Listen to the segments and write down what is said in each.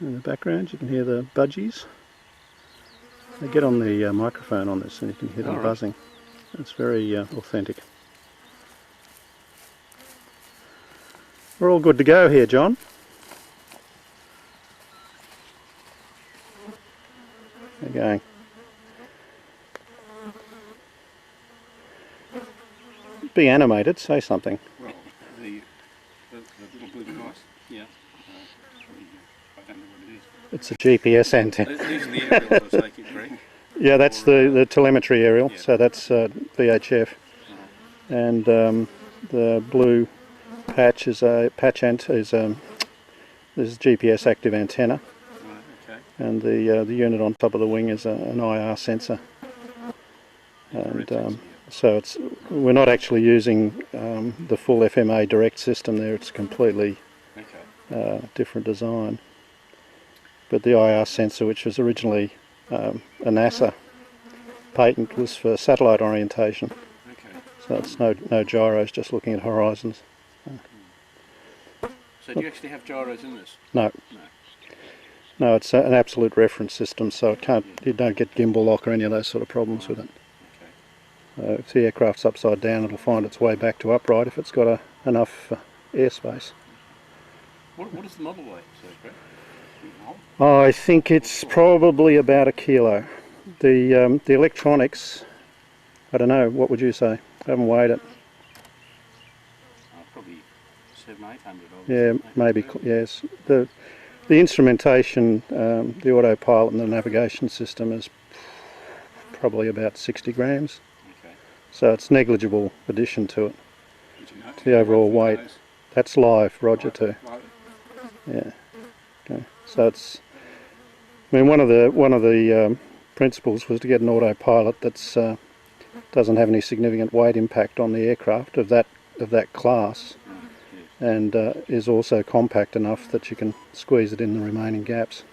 in the background. You can hear the budgies. They get on the microphone on this and you can hear them buzzing. It's very authentic. We're all good to go here, John. How are you going? Be animated, say something. Well, the little blue device, yeah. I don't know what it is. It's a GPS antenna. These are the aerials, I take it, Greg? Yeah, that's the telemetry aerial, yeah. So that's VHF. And the blue patch is a this is GPS active antenna. Right, okay. And the unit on top of the wing is an IR sensor. And so we're not actually using the full FMA direct system there. It's a completely different design. But the IR sensor, which was originally a NASA patent, was for satellite orientation. Okay. So it's no gyros, just looking at horizons. So do you actually have gyros in this? No. No, it's an absolute reference system, so you don't get gimbal lock or any of those sort of problems with it. If the aircraft's upside down, it'll find its way back to upright if it's got enough airspace. What is the model weight, Greg? I think it's probably about 1 kilo. The electronics, I don't know, what would you say? I haven't weighed it. Probably 700-800. Yeah, maybe, yes. The instrumentation, the autopilot and the navigation system is probably about 60 grams. So it's negligible addition to it, to the overall weight. That's live, Roger, too. Yeah. Okay. So it's. I mean, one of the principles was to get an autopilot that's doesn't have any significant weight impact on the aircraft of that class, and is also compact enough that you can squeeze it in the remaining gaps.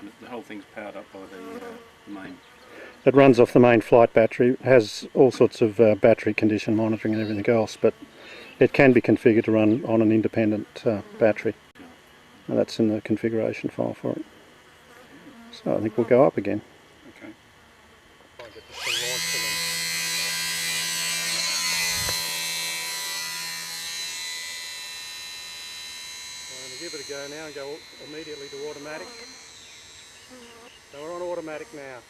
And the whole thing's powered up by the main. It runs off the main flight battery, has all sorts of battery condition monitoring and everything else, but it can be configured to run on an independent battery. And that's in the configuration file for it. So I think we'll go up again. Okay. I'm going to give it a go now and go immediately to automatic. So we're on automatic now.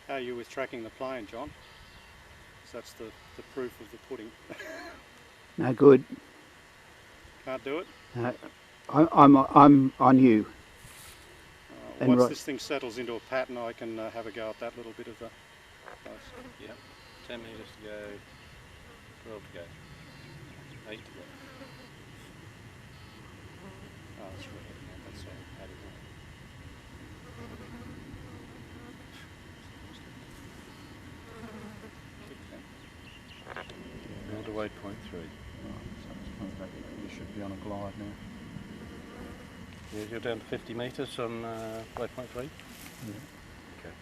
How are you with tracking the plane, John? That's the proof of the pudding. No good. Can't do it? No, I'm on you. Once this thing settles into a pattern, I can have a go at that little bit of the place. Yep. 10 metres to go. 12 to go. 8 to go. Oh, that's really heavy now. That's added on. All the way 0.3. Right, so it's coming back. You should be on a glide now. Yeah, you're down to 50 metres on 5.3? Yeah. Okay.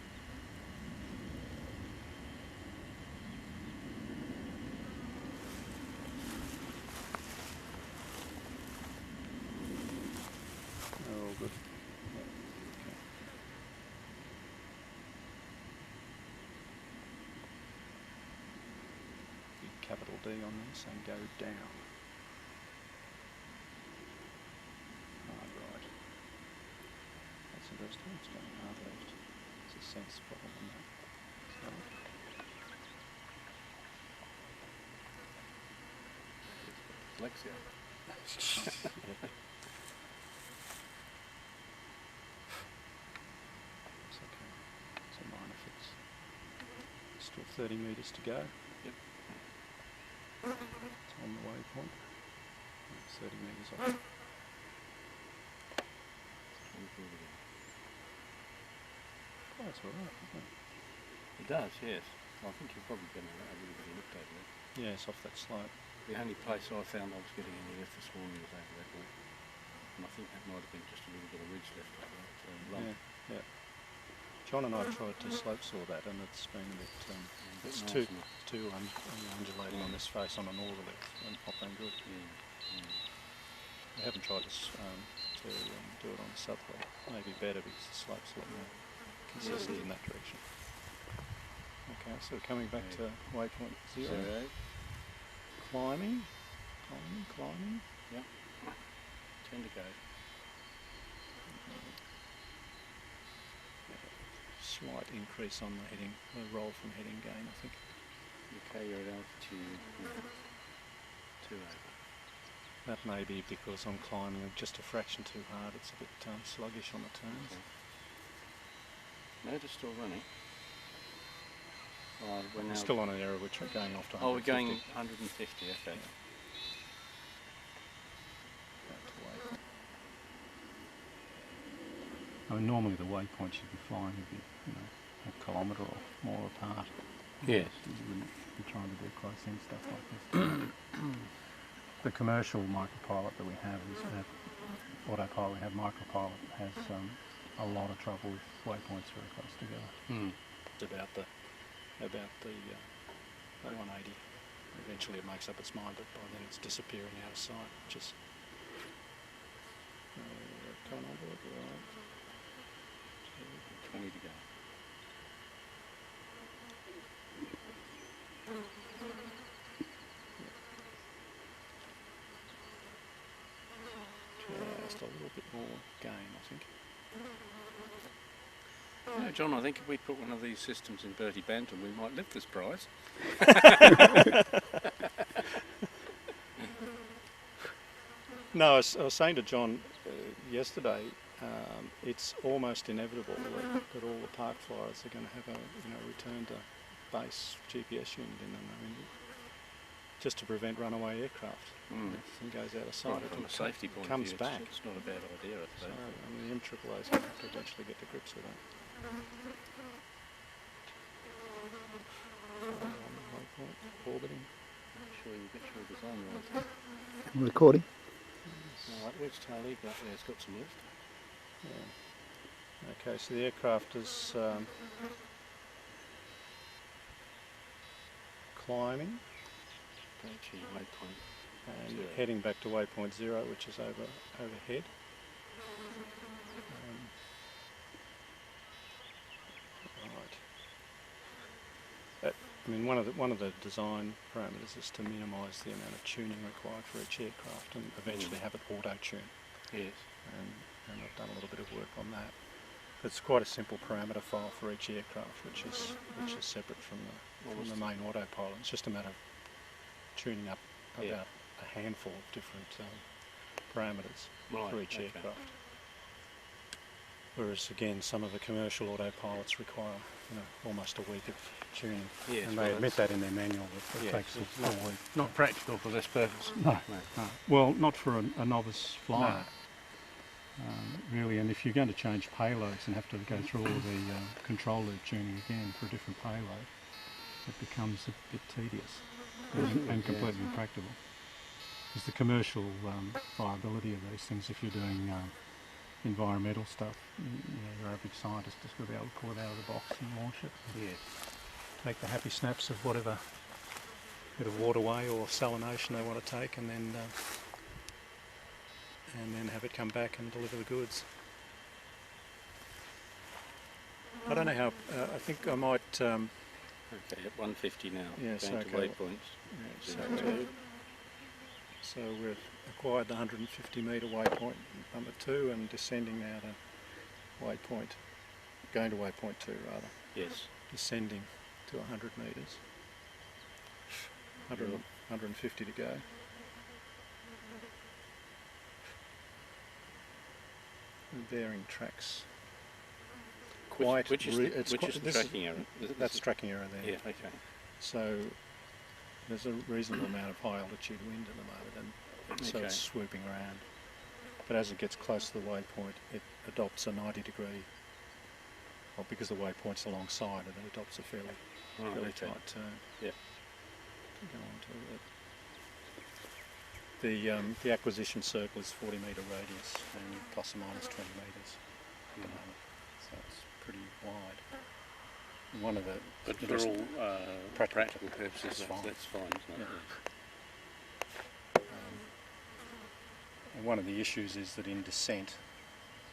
All good. Big capital D on this and go down. Right. That's interesting. It's going hard left. It's a sense problem on that. Dyslexia. It's okay. It's a minor fix. Still 30 metres to go. Yep. It's on the waypoint. 30 metres off. Oh, that's all right, isn't it? It does, yes. Well, I think you're probably going to have a little bit of looked over it. Yeah, it's off that slope. The only place I found I was getting any lift this morning was over that way. And I think that might have been just a little bit of ridge left over that lump. Yeah, yeah. John and I tried to slope saw that, and it's been a bit. It's too undulating on this face on a northerly. It's not been good. We haven't tried to do it on the southerly. Maybe better because the slope's a lot more consistent in that direction. Okay, so coming back to waypoint 0. Climbing. Yep. 10 to go. Slight increase on the heading, the roll from heading gain, I think. Okay, you're at altitude 2 over. That may be because I'm climbing just a fraction too hard. It's a bit sluggish on the turns. Okay. No, just still running. We're now still on an error, which we're going off to 150. Oh, we're going 150, okay. I mean, normally the waypoint should be flying a bit, a kilometre or more apart. Yes. You wouldn't be trying to do close-in stuff like this. The commercial micropilot that we have autopilot. We have micropilot has a lot of trouble with waypoints very close together. It's about the 180. Eventually it makes up its mind, but by then it's disappearing out of sight, which is coming on board, right? 20 to go. Just a little bit more gain, I think. You know, John, I think if we put one of these systems in Bertie Bantam, we might lift this prize. No, I was saying to John yesterday, it's almost inevitable that all the park flyers are going to have a return to base GPS unit in them. I mean, just to prevent runaway aircraft. If it goes out of sight, Right, from a safety point comes of view, back. It's not a bad idea, I So, suppose. I mean, the MAAA is going to have to eventually get to grips with that. Orbiting. Make sure you get your design right. Recording. Alright, where's tail eagle up there? It's got some lift. Yeah. Okay, so the aircraft is climbing Approaching waypoint. and 0. heading back to waypoint 0, which is overhead. Right. I mean, one of the design parameters is to minimise the amount of tuning required for each aircraft and eventually have it auto-tune. Yes. And I've done a little bit of work on that. It's quite a simple parameter file for each aircraft, which is separate from the main autopilot. It's just a matter of tuning up about a handful of different parameters for each aircraft. Whereas again, some of the commercial autopilots require almost a week of tuning, and they admit that in their manual that it takes a week. Not practical for this purpose. No. Well, not for a novice flyer. Really, and if you're going to change payloads and have to go through all of the control loop tuning again for a different payload, it becomes a bit tedious and completely impractical. Because the commercial viability of these things, if you're doing environmental stuff, your average scientist has got to be able to pull it out of the box and launch it. Take the happy snaps of whatever bit of waterway or salination they want to take, and then have it come back and deliver the goods. I don't know how. I think I might. Okay, at 150 now. Yes, Going to okay. waypoints. So we've acquired the 150 metre waypoint number 2 and descending now to waypoint, going to waypoint 2 rather. Yes. Descending to 100 metres. 150 to go. And bearing tracks. Which is the tracking error? That's tracking error there. Yeah, okay. So there's a reasonable amount of high altitude wind at the moment, and so it's swooping around. But as it gets close to the waypoint, it adopts a 90 degree, well, because the waypoint's alongside it, it adopts a fairly tight turn. Yeah. Go on to it. The acquisition circle is 40 metre radius and plus or minus 20 metres at the moment. So it's pretty wide. And one of the But for all practical purposes, that's fine. That's fine, isn't it? Yeah. And one of the issues is that in descent,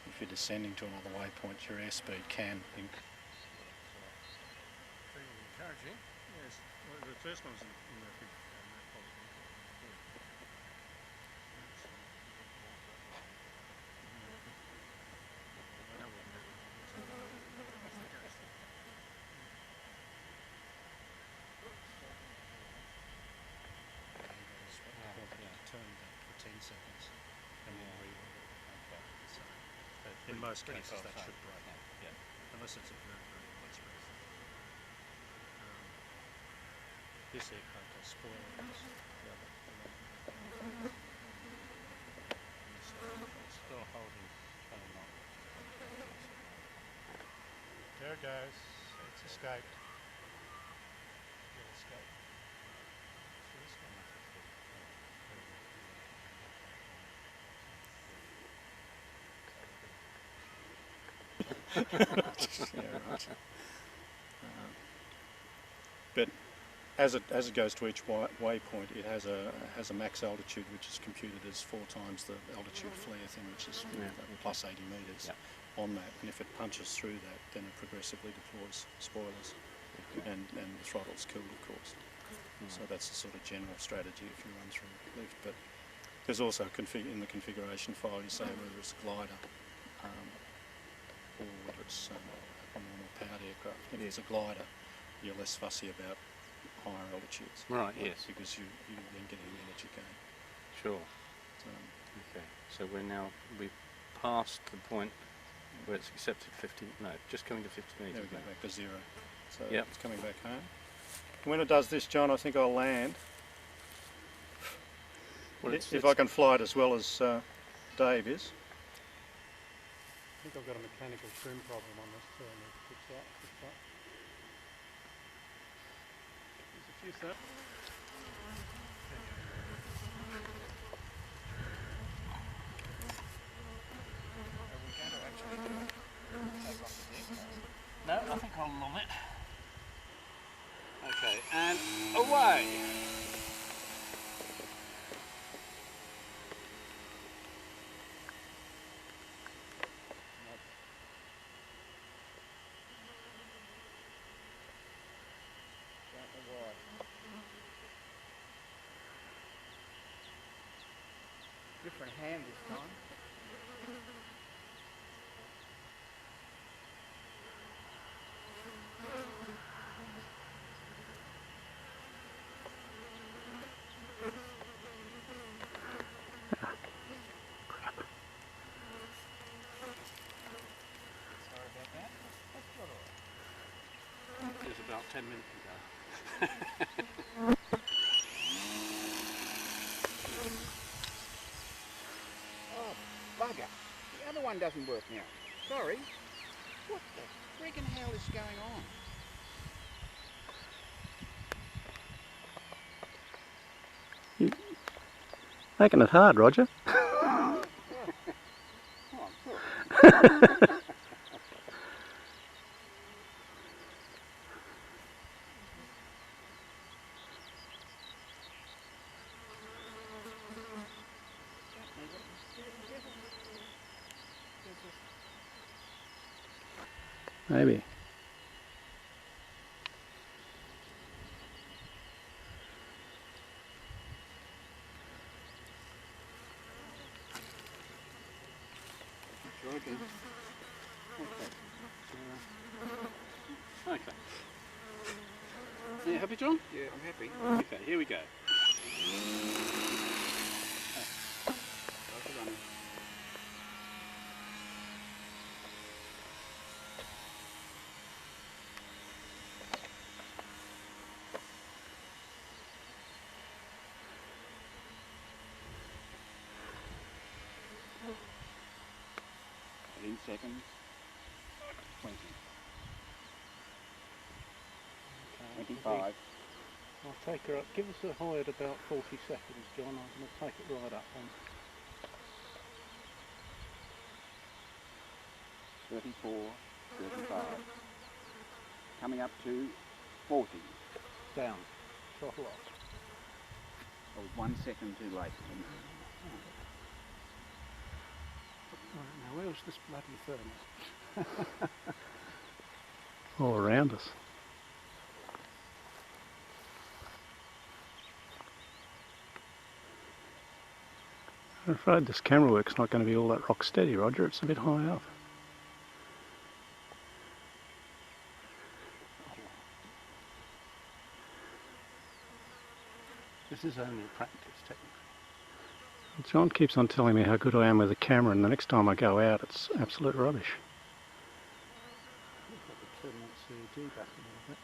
if you're descending to another waypoint, your airspeed can increase. Encouraging. Yes. Well, the first one's in the big Turn that for 10 seconds and then reload it. Okay. So, in most cases that should break, unless it's a very, very wet spread. This aircraft has spoilers. still holding coming on. There it goes. It's escaped. It escaped. Yeah, right. But as it goes to each waypoint, it has a max altitude which is computed as 4 times the altitude flare thing, which is plus 80 metres on that. And if it punches through that, then it progressively deploys spoilers, and the throttle's killed, of course. So that's the sort of general strategy if you run through lift. But there's also in the configuration file you say whether it's a glider or whether it's a normal powered aircraft. If it's a glider, you're less fussy about higher altitudes. Right, yes. Because you're then getting the energy gain. Sure. Okay, so we've passed the point where it's accepted 50, no, just coming to 50 metres. There we go, back to 0. So Yep. it's coming back home. When it does this, John, I think I'll land. Well, if I can fly it as well as Dave is. I think I've got a mechanical trim problem on this too. I need to fix that. There's a few steps. No, I think I'll love it. Okay, and away! Different hand this time. Sorry about that. That's not alright. It was about 10 minutes ago. Oh, bugger. The other one doesn't work now. Sorry. What the friggin' hell is going on? Making it hard, Roger. Oh, good. Maybe. Okay. Okay. Yeah, happy, John? Yeah, I'm happy. Okay, here we go. In seconds. 20. 25. I'll take her up. Give us a high at about 40 seconds, John. I'm going to take it right up then. 34. 35. Coming up to 40. Down. Throttle off. I was 1 second too late. Right, now where's this bloody thermos? All around us. I'm afraid this camera work's not going to be all that rock steady, Roger. It's a bit high up. This is only practice technically. John keeps on telling me how good I am with the camera, and the next time I go out it's absolute rubbish. I've got to turn that CG back a little bit.